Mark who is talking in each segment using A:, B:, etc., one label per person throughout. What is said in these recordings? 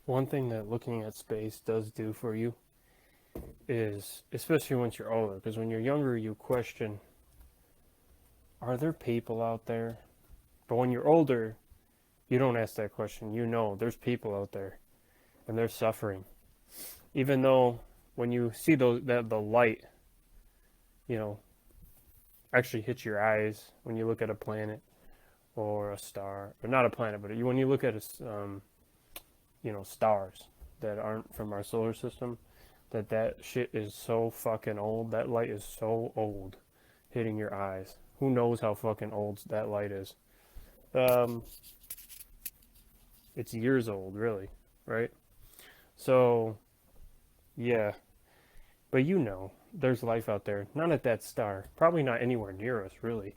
A: One thing that looking at space does do for you is, especially once you're older, because when you're younger, you question, are there people out there? But when you're older, you don't ask that question. You know there's people out there and they're suffering. Even though when you see that the light, you know, actually hits your eyes when you look at a planet or a star, or not a planet, but when you look at stars that aren't from our solar system, that shit is so fucking old. That light is so old, hitting your eyes. Who knows how fucking old that light is? Um, it's years old, really, right? So yeah, but there's life out there. Not at that star. Probably not anywhere near us, really.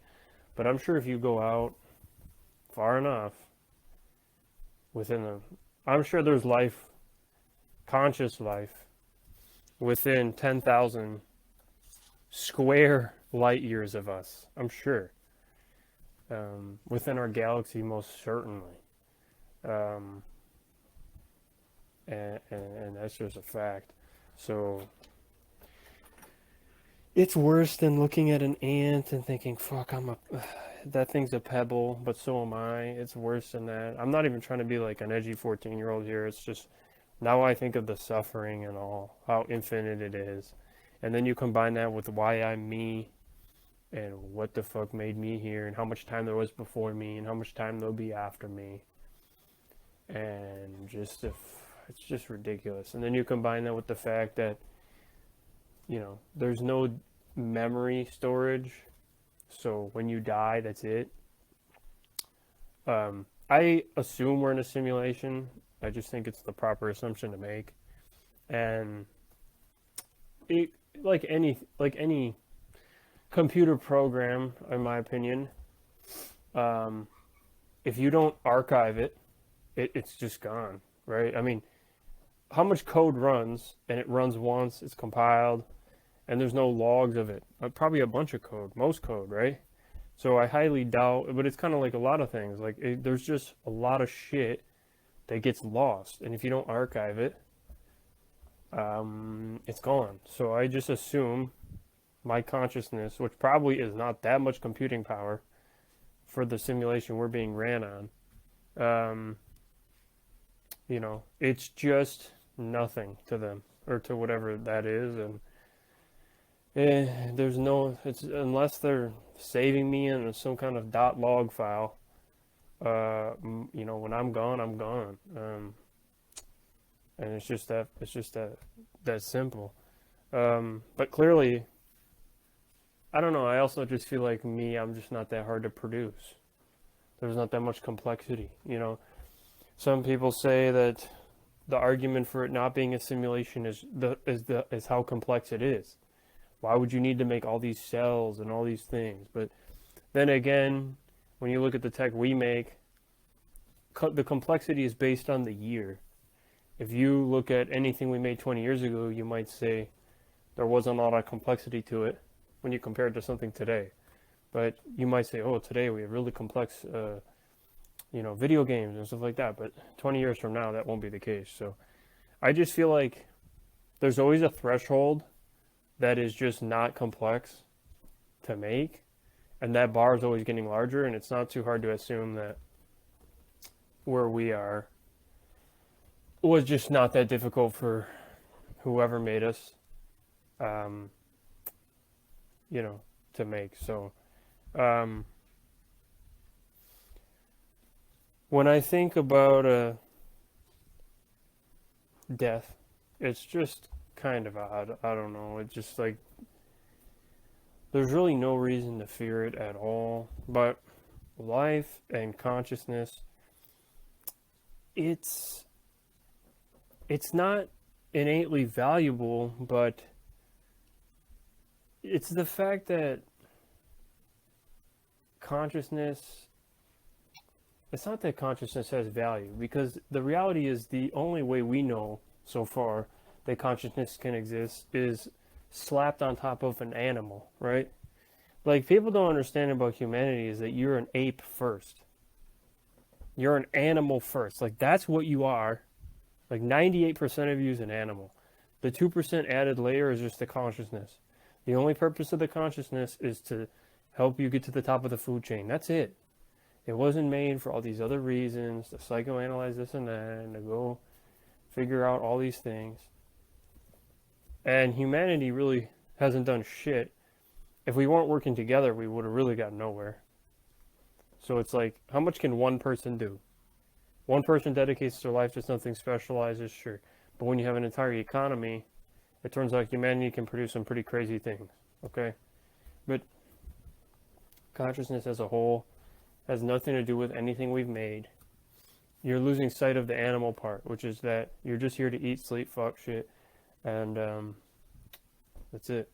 A: But I'm sure if you go out far enough, within a, I'm sure there's life, conscious life, within 10,000 square light years of us. I'm sure. Within our galaxy, most certainly. Um, and that's just a fact. So it's worse than looking at an ant and thinking, "Fuck, that thing's a pebble, but so am I." It's worse than that. I'm not even trying to be like an edgy 14-year-old here. It's just now I think of the suffering and all, how infinite it is, and then you combine that with why I'm me, and what the fuck made me here, and how much time there was before me, and how much time there'll be after me, and just if it's just ridiculous. And then you combine that with the fact that there's no memory storage, so when you die, that's it. I assume we're in a simulation. I just think it's the proper assumption to make, and it like any computer program, in my opinion, um, if you don't archive it's just gone, right? I mean, how much code runs, and it runs once, it's compiled, and there's no logs of it. Probably a bunch of code, most code, right? So I highly doubt, but it's kind of like a lot of things. There's just a lot of shit that gets lost, and if you don't archive it, it's gone. So I just assume my consciousness, which probably is not that much computing power for the simulation we're being ran on, um, it's just nothing to them or to whatever that is, and there's no, it's unless they're saving me in some kind of .log file. When I'm gone, I'm gone, and it's just that simple. But clearly, I don't know. I also just feel like me, I'm just not that hard to produce. There's not that much complexity. Some people say that the argument for it not being a simulation is how complex it is. Why would you need to make all these cells and all these things? But then again, when you look at the tech we make, the complexity is based on the year. If you look at anything we made 20 years ago, you might say there wasn't a lot of complexity to it when you compare it to something today. But you might say, oh, today we have really complex, video games and stuff like that. But 20 years from now, that won't be the case. So I just feel like there's always a threshold that is just not complex to make, and that bar is always getting larger, and it's not too hard to assume that where we are was just not that difficult for whoever made us, um, to make. So when I think about death, it's just kind of odd. I don't know. It's just like there's really no reason to fear it at all. But life and consciousness, it's not innately valuable, but it's the fact that consciousness, it's not that consciousness has value, because the reality is the only way we know so far that consciousness can exist is slapped on top of an animal, right? Like, people don't understand about humanity is that you're an ape first. You're an animal first. Like, that's what you are. Like 98% of you is an animal. The 2% added layer is just the consciousness. The only purpose of the consciousness is to help you get to the top of the food chain. That's it. It wasn't made for all these other reasons, to psychoanalyze this and that, and to go figure out all these things. And humanity really hasn't done shit. If we weren't working together, we would have really got nowhere. So it's like, how much can one person do? One person dedicates their life to something specialized, sure. But when you have an entire economy, it turns out humanity can produce some pretty crazy things, okay? But consciousness as a whole has nothing to do with anything we've made. You're losing sight of the animal part, which is that you're just here to eat, sleep, fuck, shit, and that's it.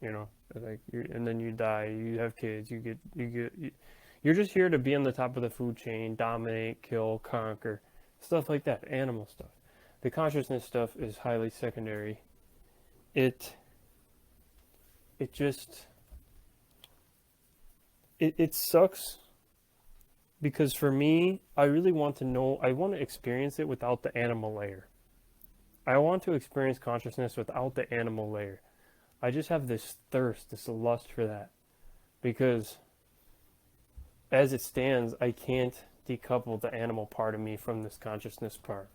A: You know, like, and then you die. You have kids. You're just here to be on the top of the food chain, dominate, kill, conquer, stuff like that. Animal stuff. The consciousness stuff is highly secondary. It sucks. Because for me, I really want to know, I want to experience it without the animal layer. I want to experience consciousness without the animal layer. I just have this thirst, this lust for that. Because as it stands, I can't decouple the animal part of me from this consciousness part.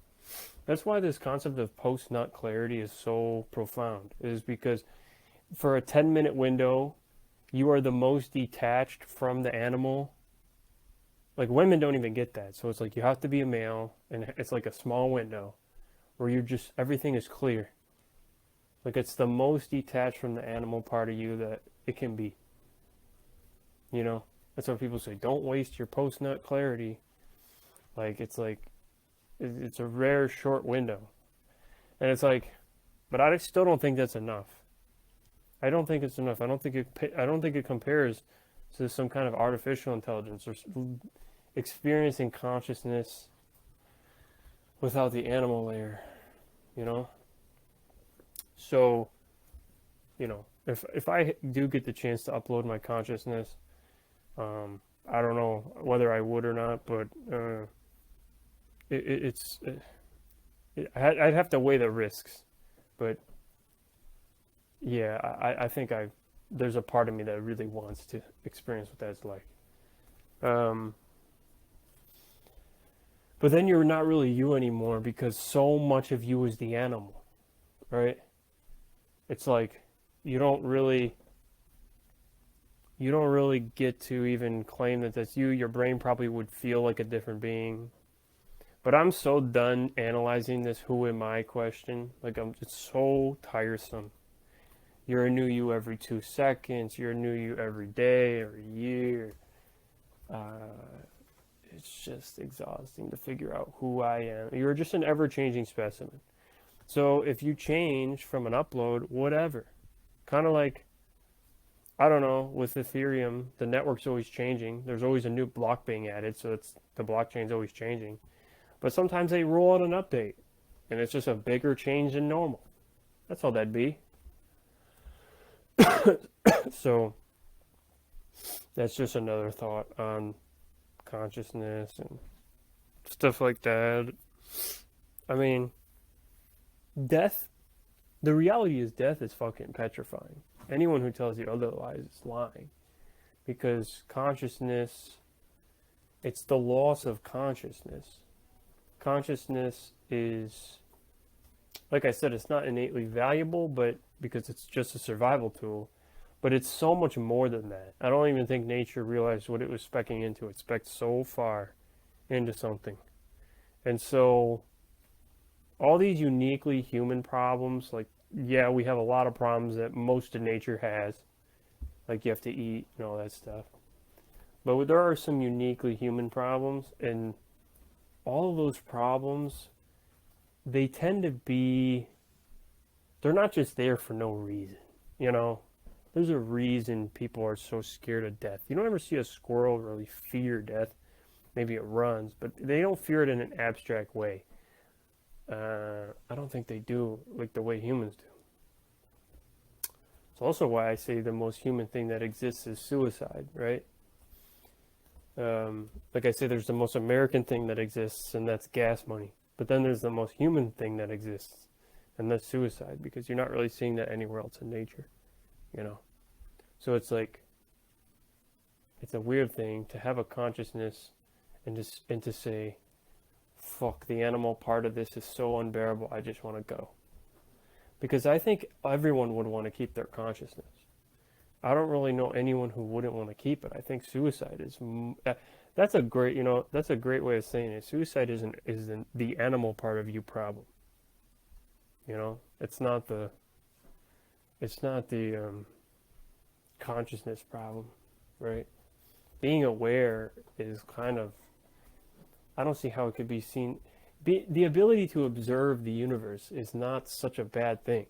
A: That's why this concept of post-nut clarity is so profound. It is because for a 10-minute window, you are the most detached from the animal. Like, women don't even get that. So it's like you have to be a male, and it's like a small window where you're just, everything is clear. Like, it's the most detached from the animal part of you that it can be. You know? That's what people say. Don't waste your post-nut clarity. Like, it's a rare short window. And it's like, but I still don't think that's enough. I don't think it's enough. I don't think it compares to some kind of artificial intelligence or experiencing consciousness without the animal layer, you know? So, you know, if I do get the chance to upload my consciousness, I don't know whether I would or not, but I'd have to weigh the risks. But yeah, I think there's a part of me that really wants to experience what that's like. But then you're not really you anymore because so much of you is the animal, right? It's like you don't really get to even claim that that's you. Your brain probably would feel like a different being. But I'm so done analyzing this who am I question. Like, it's so tiresome. You're a new you every 2 seconds. You're a new you every day or year. It's just exhausting to figure out who I am. You're just an ever-changing specimen. So if you change from an upload, whatever. Kind of like, I don't know, with Ethereum, the network's always changing. There's always a new block being added, so the blockchain's always changing. But sometimes they roll out an update, and it's just a bigger change than normal. That's all that'd be. So that's just another thought on consciousness and stuff like that. I mean, death, the reality is death is fucking petrifying. Anyone who tells you otherwise is lying. Because consciousness, it's the loss of consciousness. Consciousness is, like I said, it's not innately valuable, but because it's just a survival tool. But it's so much more than that. I don't even think nature realized what it was specking into. It specced so far into something. And so all these uniquely human problems, like, yeah, we have a lot of problems that most of nature has. Like, you have to eat and all that stuff. But there are some uniquely human problems, and all of those problems, they tend to be, they're not just there for no reason, you know? There's a reason people are so scared of death. You don't ever see a squirrel really fear death. Maybe it runs, but they don't fear it in an abstract way. I don't think they do like the way humans do. It's also why I say the most human thing that exists is suicide, right? Like I say, there's the most American thing that exists, and that's gas money. But then there's the most human thing that exists, and that's suicide, because you're not really seeing that anywhere else in nature, you know? So it's like, it's a weird thing to have a consciousness and to say, fuck, the animal part of this is so unbearable, I just want to go. Because I think everyone would want to keep their consciousness. I don't really know anyone who wouldn't want to keep it. I think suicide is that's a great, that's a great way of saying it. Suicide isn't the animal part of you problem. It's not the consciousness problem, right? Being aware is kind of, I don't see how it could be seen. The ability to observe the universe is not such a bad thing.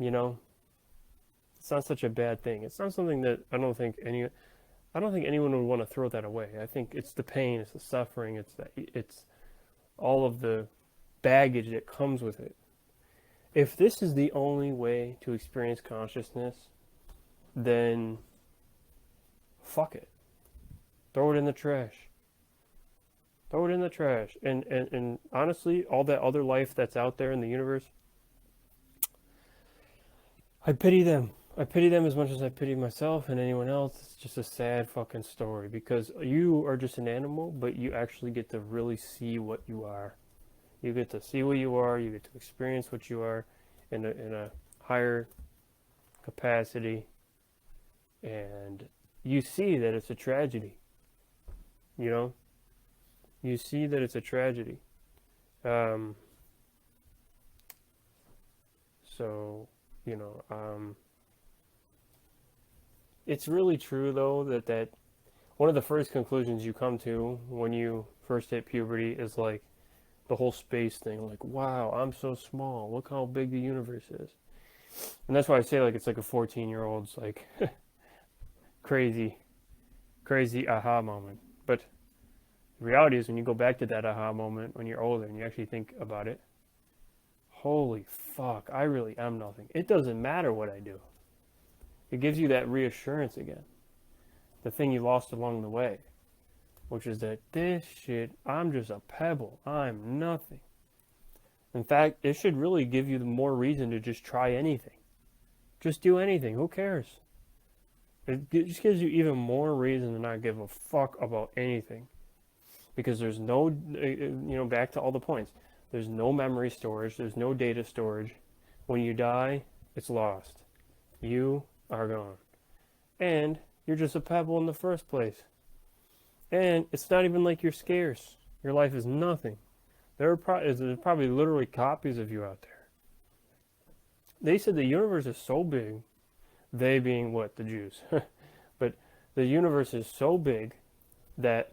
A: It's not such a bad thing. It's not something that I don't think anyone would want to throw that away. I think it's the pain, it's the suffering, it's all of the baggage that comes with it. If this is the only way to experience consciousness, then fuck it. Throw it in the trash. Throw it in the trash. And honestly, all that other life that's out there in the universe, I pity them. I pity them as much as I pity myself and anyone else. It's just a sad fucking story, because you are just an animal, but you actually get to really see what you are. You get to see what you are. You get to experience what you are in a higher capacity, and you see that it's a tragedy. You see that it's a tragedy. So, it's really true, though, that one of the first conclusions you come to when you first hit puberty is like the whole space thing. Like, wow, I'm so small. Look how big the universe is. And that's why I say, like, it's like a 14-year-old's, like, crazy aha moment. But the reality is, when you go back to that aha moment when you're older and you actually think about it, holy fuck, I really am nothing. It doesn't matter what I do. It gives you that reassurance again. The thing you lost along the way, which is that this shit, I'm just a pebble. I'm nothing. In fact, it should really give you more reason to just try anything. Just do anything. Who cares? It just gives you even more reason to not give a fuck about anything. Because there's no, back to all the points. There's no memory storage. There's no data storage. When you die, it's lost. You are gone. And you're just a pebble in the first place. And it's not even like you're scarce. Your life is nothing. There's probably literally copies of you out there. They said the universe is so big, they being what? The Jews. But the universe is so big that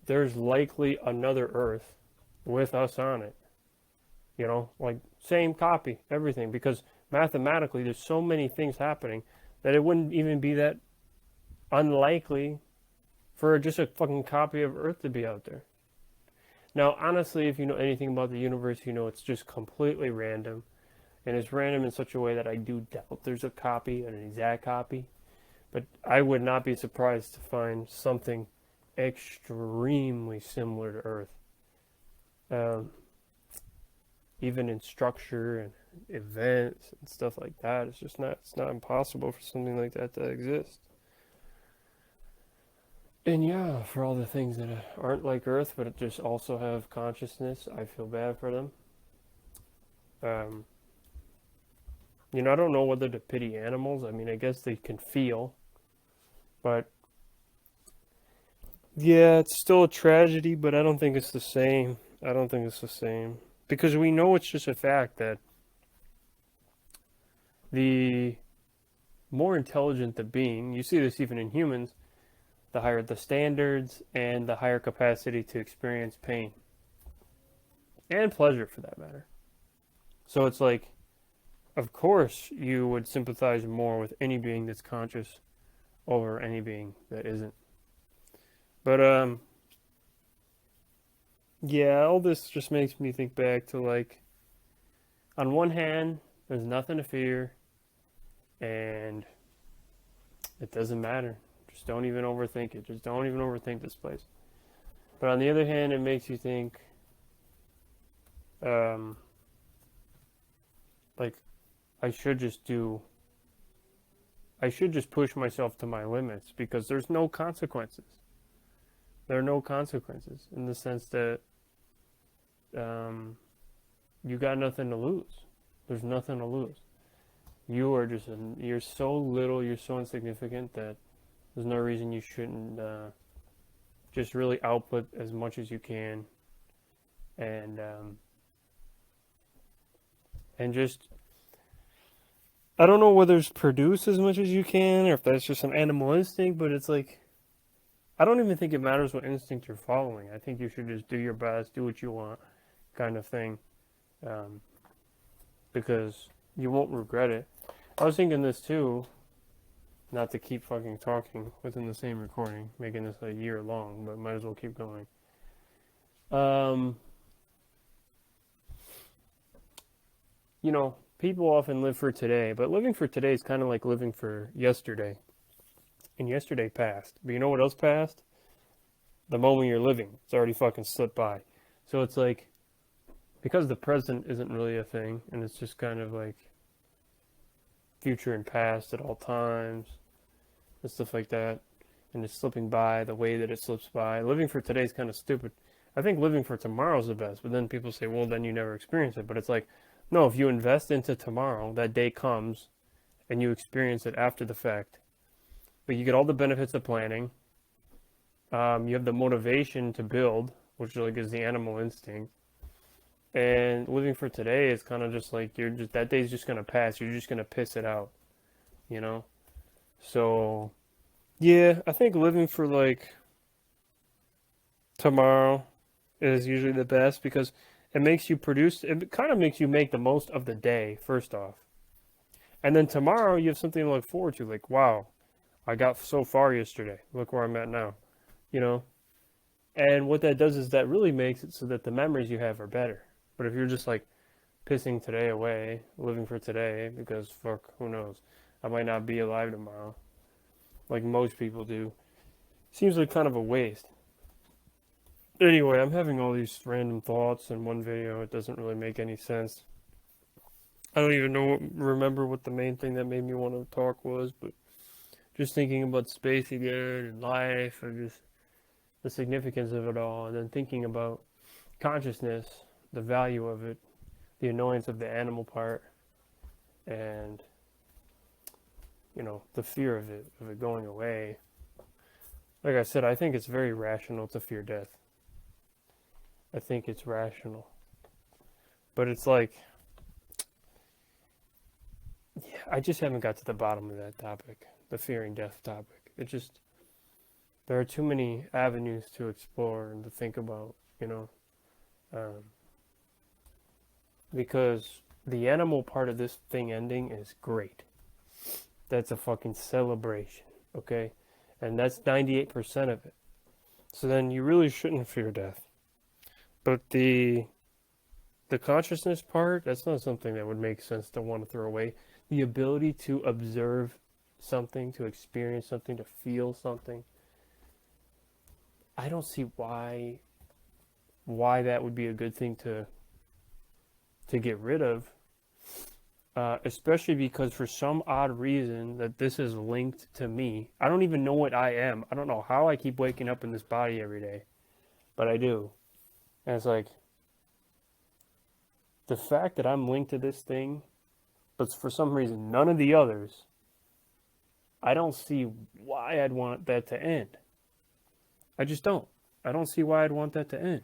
A: there's likely another Earth with us on it. Like same copy, everything. Because mathematically, there's so many things happening that it wouldn't even be that unlikely for just a fucking copy of Earth to be out there. Now, honestly, if you know anything about the universe, it's just completely random. And it's random in such a way that I do doubt there's a copy, an exact copy. But I would not be surprised to find something extremely similar to Earth. Even in structure and events and stuff like that, it's not impossible for something like that to exist. And yeah, for all the things that aren't like Earth, but just also have consciousness, I feel bad for them. I don't know whether to pity animals. I mean, I guess they can feel, but yeah, it's still a tragedy, but I don't think it's the same. I don't think it's the same. Because we know it's just a fact that the more intelligent the being, you see this even in humans, the higher the standards and the higher capacity to experience pain. And pleasure, for that matter. So it's like, of course you would sympathize more with any being that's conscious over any being that isn't. But, yeah, all this just makes me think back to, like, on one hand, there's nothing to fear, and it doesn't matter. Just don't even overthink it. Just don't even overthink this place. But on the other hand, it makes you think, um, like, I should just do, I should just push myself to my limits because there's no consequences. There are no consequences in the sense that um, you got nothing to lose. There's nothing to lose. You are just, you're so little, you're so insignificant that there's no reason you shouldn't just really output as much as you can, and just, I don't know whether it's produce as much as you can or if that's just an animal instinct, but it's like I don't even think it matters what instinct you're following. I think you should just do your best, do what you want, kind of thing, um, because you won't regret it. I was thinking this too, not to keep fucking talking within the same recording, making this a year long, but might as well keep going. Um, you know, people often live for today, but living for today is kind of like living for yesterday. And yesterday passed. But you know what else passed? The moment you're living. It's already fucking slipped by. So it's like, because the present isn't really a thing, and it's just kind of like future and past at all times, and stuff like that, and it's slipping by the way that it slips by. Living for today is kind of stupid. I think living for tomorrow is the best, but then people say, well, then you never experience it. But it's like, no, if you invest into tomorrow, that day comes, and you experience it after the fact. But you get all the benefits of planning. You have the motivation to build, which like is the animal instinct. And living for today is kind of just like you're just that day's just gonna pass. You're just gonna piss it out, you know. So yeah, I think living for like tomorrow is usually the best because it makes you produce. It kind of makes you make the most of the day first off, and then tomorrow you have something to look forward to. Like, wow, I got so far yesterday. Look where I'm at now, you know? And what that does is that really makes it so that the memories you have are better. But if you're just like pissing today away, living for today, because fuck, who knows? I might not be alive tomorrow, like most people do. Seems like kind of a waste. Anyway, I'm having all these random thoughts in one video. It doesn't really make any sense. I don't even remember what the main thing that made me want to talk was, but just thinking about space again and life and just the significance of it all, and then thinking about consciousness, the value of it, the annoyance of the animal part, and the fear of it going away. Like I said, I think it's very rational to fear death. I think it's rational. But it's like, yeah, I just haven't got to the bottom of that topic, the fearing death topic. There are too many avenues to explore and to think about, because the animal part of this thing ending is great. That's a fucking celebration, okay? And that's 98% of it. So then you really shouldn't fear death. But the consciousness part, that's not something that would make sense to want to throw away. The ability to observe something, to experience something, to feel something, I don't see why that would be a good thing to get rid of, especially because for some odd reason that this is linked to me. I don't even know what I am. I don't know how I keep waking up in this body every day, but I do. And it's like, the fact that I'm linked to this thing, but for some reason none of the others, I don't see why I'd want that to end. I just don't. I don't see why I'd want that to end.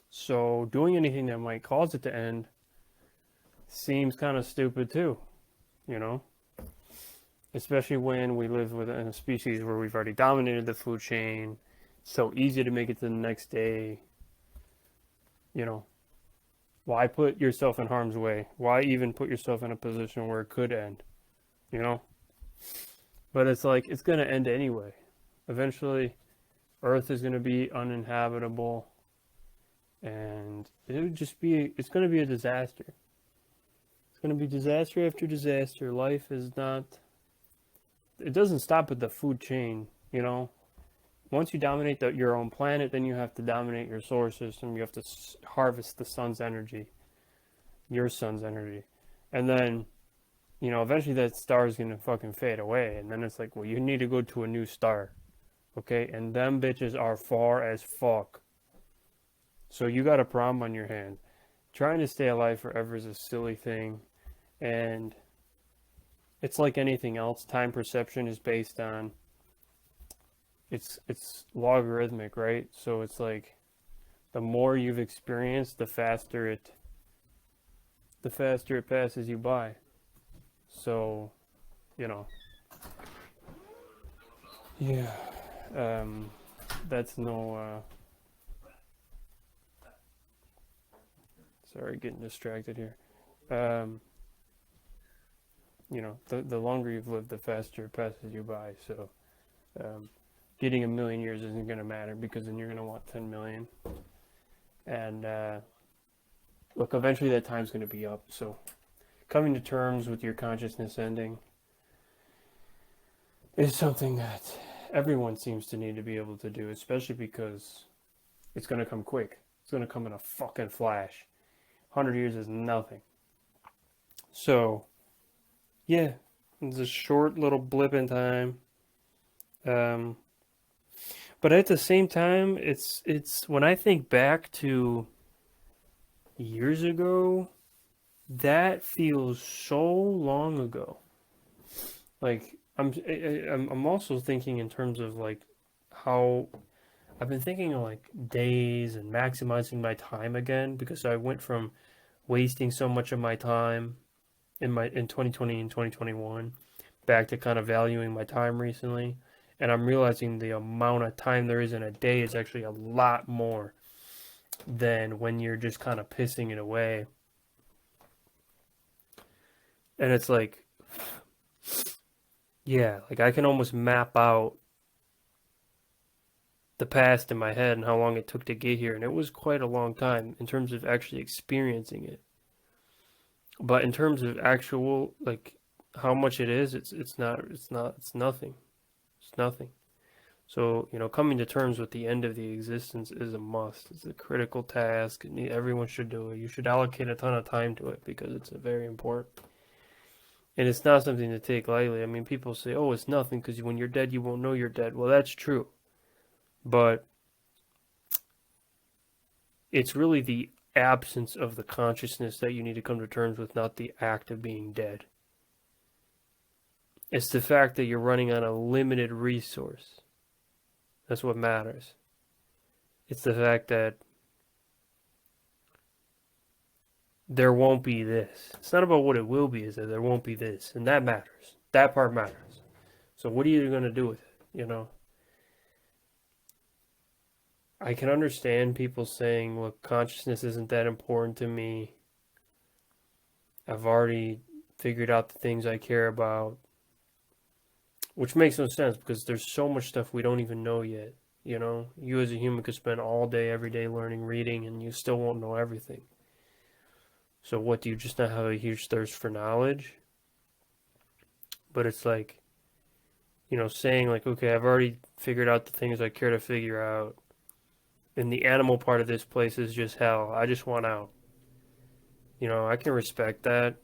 A: So doing anything that might cause it to end seems kind of stupid too, especially when we live within a species where we've already dominated the food chain. It's so easy to make it to the next day. Why put yourself in harm's way? Why even put yourself in a position where it could end? But it's like, it's going to end anyway. Eventually, Earth is going to be uninhabitable, and it's going to be a disaster. It's going to be disaster after disaster. Life is not, it doesn't stop at the food chain, once you dominate your own planet, then you have to dominate your solar system. You have to harvest the sun's energy, your sun's energy, and then eventually that star is gonna fucking fade away, and then it's like, well, you need to go to a new star, okay? And them bitches are far as fuck. So you got a problem on your hand. Trying to stay alive forever is a silly thing, and it's like anything else. Time perception is based on it's logarithmic, right? So it's like the more you've experienced, the faster it passes you by. So, you know, yeah, that's no. Sorry, getting distracted here. Um, the longer you've lived, the faster it passes you by. So, um, getting a million years isn't going to matter because then you're going to want 10 million. And look, eventually that time's going to be up. So, coming to terms with your consciousness ending is something that everyone seems to need to be able to do, especially because it's going to come quick. It's going to come in a fucking flash. 100 years is nothing. So, yeah, it's a short little blip in time. But at the same time, it's when I think back to years ago, that feels so long ago. Like I'm also thinking in terms of like how I've been thinking of like days and maximizing my time again because I went from wasting so much of my time in 2020 and 2021 back to kind of valuing my time recently, and I'm realizing the amount of time there is in a day is actually a lot more than when you're just kind of pissing it away. And it's like, yeah, like I can almost map out the past in my head and how long it took to get here, and it was quite a long time in terms of actually experiencing it. But in terms of actual like how much it is, it's nothing. It's nothing. So, coming to terms with the end of the existence is a must. It's a critical task, and everyone should do it. You should allocate a ton of time to it because it's very important. And it's not something to take lightly. I mean, people say, oh, it's nothing because when you're dead, you won't know you're dead. Well, that's true. But it's really the absence of the consciousness that you need to come to terms with, not the act of being dead. It's the fact that you're running on a limited resource. That's what matters. It's the fact that there won't be this. It's not about what it will be, it's that there won't be this. And that matters. That part matters. So what are you going to do with it, I can understand people saying, look, consciousness isn't that important to me. I've already figured out the things I care about. Which makes no sense because there's so much stuff we don't even know yet. You as a human could spend all day, every day learning, reading, and you still won't know everything. So what, do you just not have a huge thirst for knowledge? But it's like, saying like, okay, I've already figured out the things I care to figure out. And the animal part of this place is just hell. I just want out. I can respect that.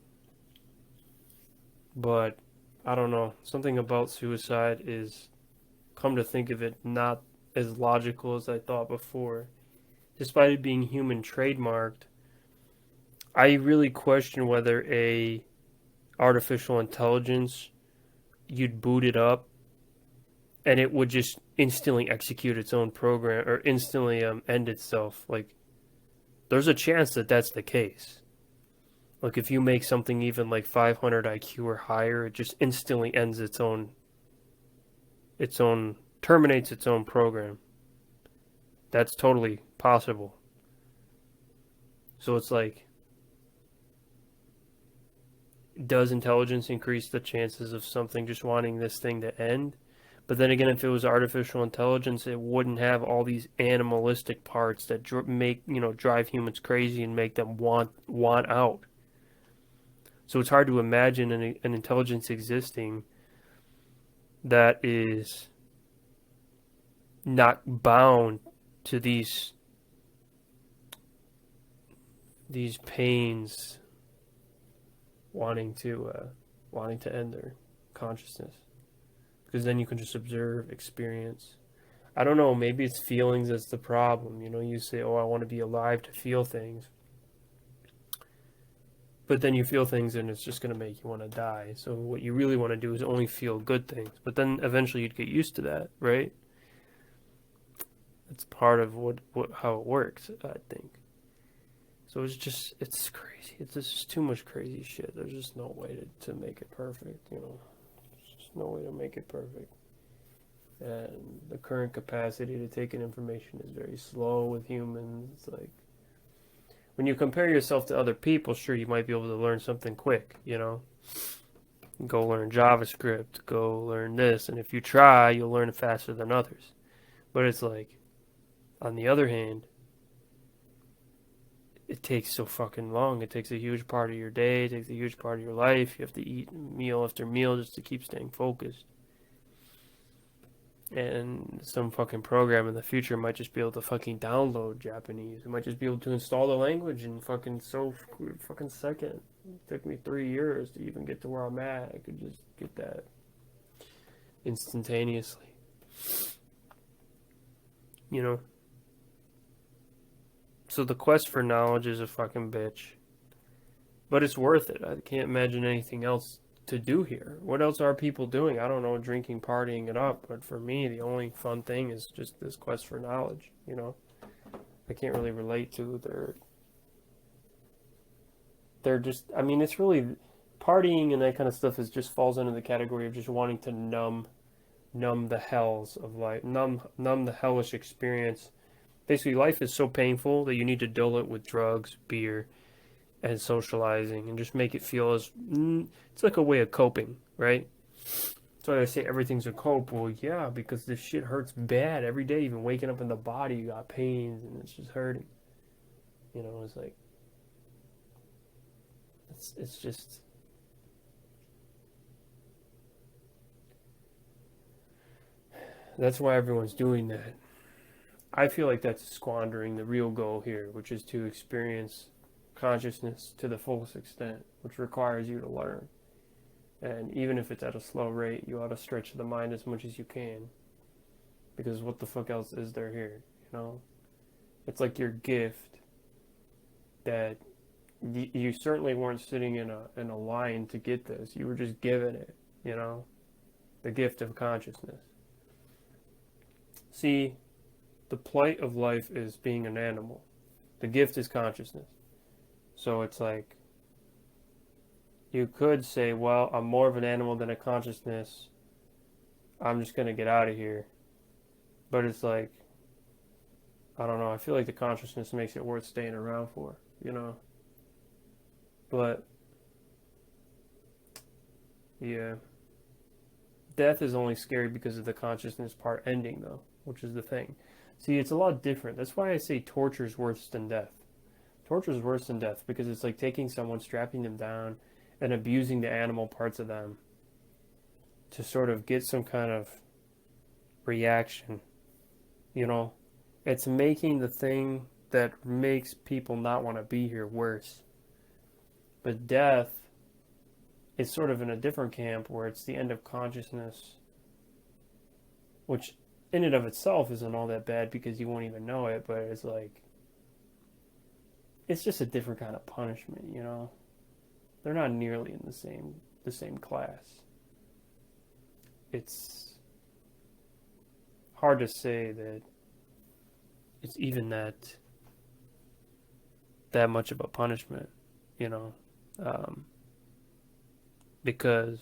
A: But I don't know. Something about suicide is, come to think of it, not as logical as I thought before. Despite it being human trademarked, I really question whether a artificial intelligence, you'd boot it up and it would just instantly execute its own program or instantly end itself. Like, there's a chance that that's the case. Like, if you make something even like 500 IQ or higher, it just instantly ends terminates its own program. That's totally possible. So it's like, does intelligence increase the chances of something just wanting this thing to end? But then again, if it was artificial intelligence, it wouldn't have all these animalistic parts that drive humans crazy and make them want out. So it's hard to imagine an intelligence existing that is not bound to these pains, wanting to end their consciousness, because then you can just observe, experience. I don't know, maybe it's feelings that's the problem. You know, you say, oh, I want to be alive to feel things. But then you feel things and it's just going to make you want to die. So what you really want to do is only feel good things. But then eventually you'd get used to that, right? It's part of how it works, I think. So it's crazy. It's just too much crazy shit. There's just no way to make it perfect, you know. There's just no way to make it perfect. And the current capacity to take in information is very slow with humans. It's like, when you compare yourself to other people, sure, you might be able to learn something quick, you know? Go learn JavaScript, go learn this, and if you try, you'll learn it faster than others. But it's like, on the other hand, it takes so fucking long. It takes a huge part of your day, it takes a huge part of your life. You have to eat meal after meal just to keep staying focused. And some fucking program in the future might just be able to fucking download Japanese. It might just be able to install the language in fucking second. It took me 3 years to even get to where I'm at. I could just get that instantaneously. You know? So the quest for knowledge is a fucking bitch. But it's worth it. I can't imagine anything else to do here. What else are people doing? I don't know, drinking, partying it up. But for me, the only fun thing is just this quest for knowledge, you know? I can't really relate to they're just, I mean, it's really, partying and that kind of stuff is just falls into the category of just wanting to numb the hells of life, numb the hellish experience. Basically, life is so painful that you need to dull it with drugs, beer, and socializing, and just make it feel as it's like a way of coping, right? That's why I say everything's a cope. Well, yeah, because this shit hurts bad every day. Even waking up in the body, you got pains, and it's just hurting. You know, it's like it's just that's why everyone's doing that. I feel like that's squandering the real goal here, which is to experience consciousness to the fullest extent, which requires you to learn. And even if it's at a slow rate, you ought to stretch the mind as much as you can. Because what the fuck else is there here? You know? It's like your gift that you certainly weren't sitting in a line to get this. You were just given it, you know? The gift of consciousness. See, the plight of life is being an animal. The gift is consciousness. So it's like, you could say, well, I'm more of an animal than a consciousness. I'm just going to get out of here. But it's like, I don't know. I feel like the consciousness makes it worth staying around for, you know? But, yeah. Death is only scary because of the consciousness part ending, though, which is the thing. See, it's a lot different. That's why I say torture is worse than death. Torture is worse than death because it's like taking someone, strapping them down, and abusing the animal parts of them to sort of get some kind of reaction. You know, it's making the thing that makes people not want to be here worse. But death is sort of in a different camp where it's the end of consciousness, which in and of itself isn't all that bad because you won't even know it, but it's like, it's just a different kind of punishment, you know? They're not nearly in the same class. It's hard to say that it's even that much of a punishment, you know, because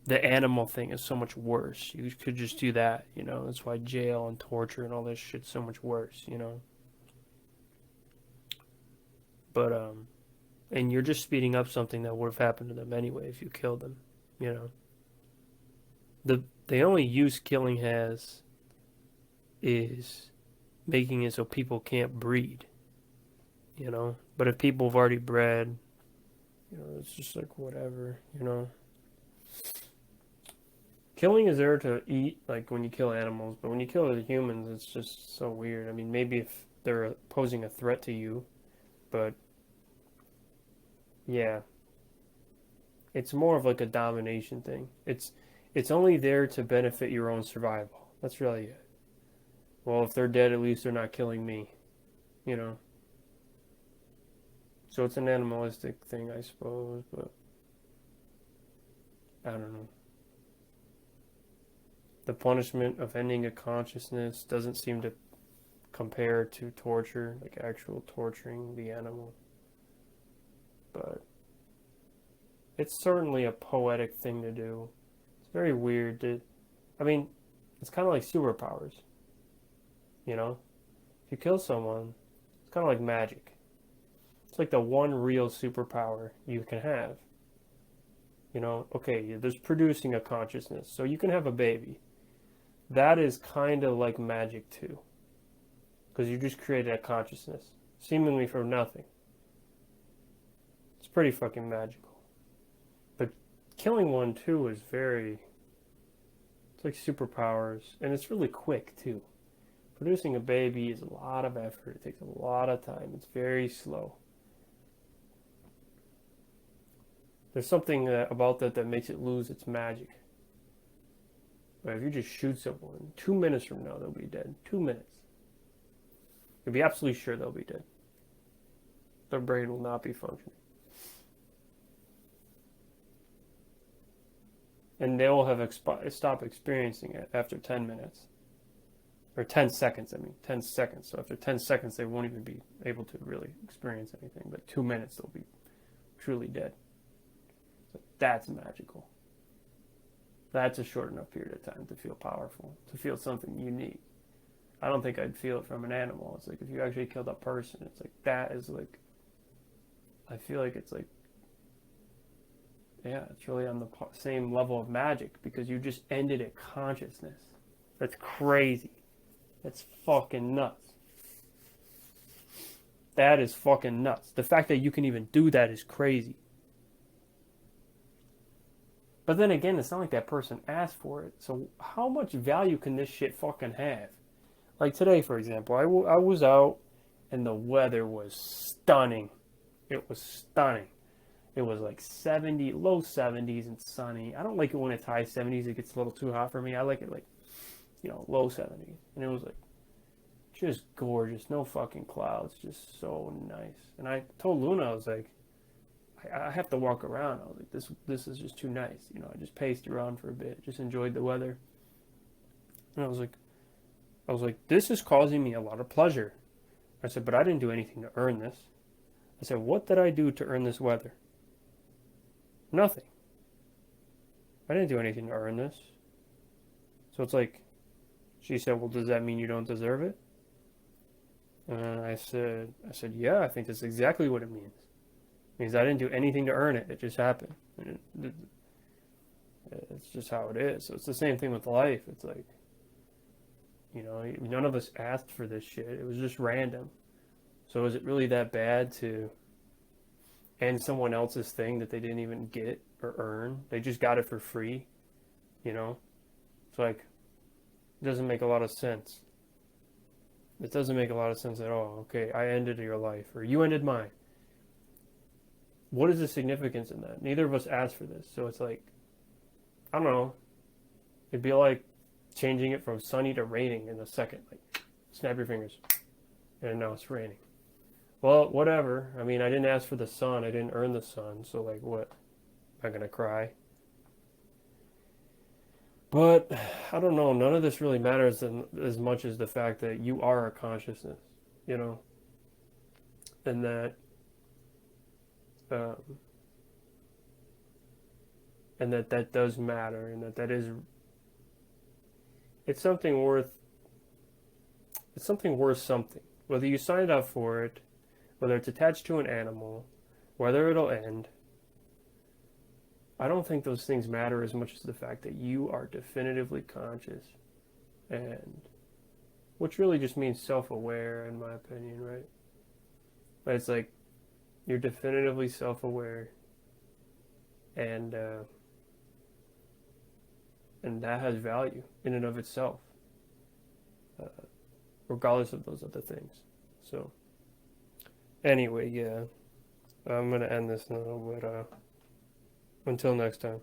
A: the animal thing is so much worse. You could just do that, you know. That's why jail and torture and all this shit's so much worse, you know. But and you're just speeding up something that would have happened to them anyway if you killed them, you know. The only use killing has is making it so people can't breed, you know. But if people have already bred, you know, it's just like whatever, you know. Killing is there to eat, like when you kill animals, but when you kill the humans, it's just so weird. I mean, maybe if they're posing a threat to you, but yeah, it's more of like a domination thing. It's only there to benefit your own survival. That's really it. Well, if they're dead, at least they're not killing me, you know? So it's an animalistic thing, I suppose, but I don't know. The punishment of ending a consciousness doesn't seem to compare to torture, like actual torturing the animal. But it's certainly a poetic thing to do. It's very weird I mean, it's kind of like superpowers, you know? If you kill someone, it's kind of like magic. It's like the one real superpower you can have. You know, okay, there's producing a consciousness, so you can have a baby. That is kind of like magic too, because you just created a consciousness, seemingly from nothing. It's pretty fucking magical. But killing one too is it's like superpowers, and it's really quick too. Producing a baby is a lot of effort. It takes a lot of time. It's very slow. There's something about that makes it lose its magic. But if you just shoot someone, 2 minutes from now they'll be dead. 2 minutes. You'll be absolutely sure they'll be dead. Their brain will not be functioning. And they will have stopped experiencing it after 10 minutes. Or 10 seconds, I mean. 10 seconds. So after 10 seconds, they won't even be able to really experience anything. But 2 minutes, they'll be truly dead. So that's magical. That's a short enough period of time to feel powerful, to feel something unique. I don't think I'd feel it from an animal. It's like if you actually killed a person, it's like that is like, I feel like it's like, yeah, it's really on the same level of magic because you just ended a consciousness. That's crazy. That's fucking nuts. That is fucking nuts. The fact that you can even do that is crazy. But then again, it's not like that person asked for it. So how much value can this shit fucking have? Like today, for example, I was out and the weather was stunning. It was stunning. It was like 70, low 70s and sunny. I don't like it when it's high 70s. It gets a little too hot for me. I like it like, low 70s. And it was like just gorgeous. No fucking clouds. Just so nice. And I told Luna, I was like, I have to walk around. I was like, this is just too nice. I just paced around for a bit, just enjoyed the weather. And I was like, this is causing me a lot of pleasure. I said, but I didn't do anything to earn this. I said, what did I do to earn this weather? Nothing. I didn't do anything to earn this. So it's like, she said, well, does that mean you don't deserve it? And I said, yeah, I think that's exactly what it means. Means I didn't do anything to earn it. It just happened. And it's just how it is. So it's the same thing with life. It's like, none of us asked for this shit. It was just random. So is it really that bad to end someone else's thing that they didn't even get or earn? They just got it for free. It's like, it doesn't make a lot of sense. It doesn't make a lot of sense at all. Okay, I ended your life, or you ended mine. What is the significance in that? Neither of us asked for this. So it's like, I don't know. It'd be like changing it from sunny to raining in a second. Like, snap your fingers. And now it's raining. Well, whatever. I mean, I didn't ask for the sun. I didn't earn the sun. So, like, what? Am I going to cry? But, I don't know. None of this really matters as much as the fact that you are a consciousness, And that and that does matter, and it's something worth something. Whether you signed up for it, whether it's attached to an animal, whether it'll end, I don't think those things matter as much as the fact that you are definitively conscious, and which really just means self-aware, in my opinion, right? But it's like you're definitively self-aware, and and that has value in and of itself, regardless of those other things. So anyway, yeah, I'm gonna end this now, but until next time.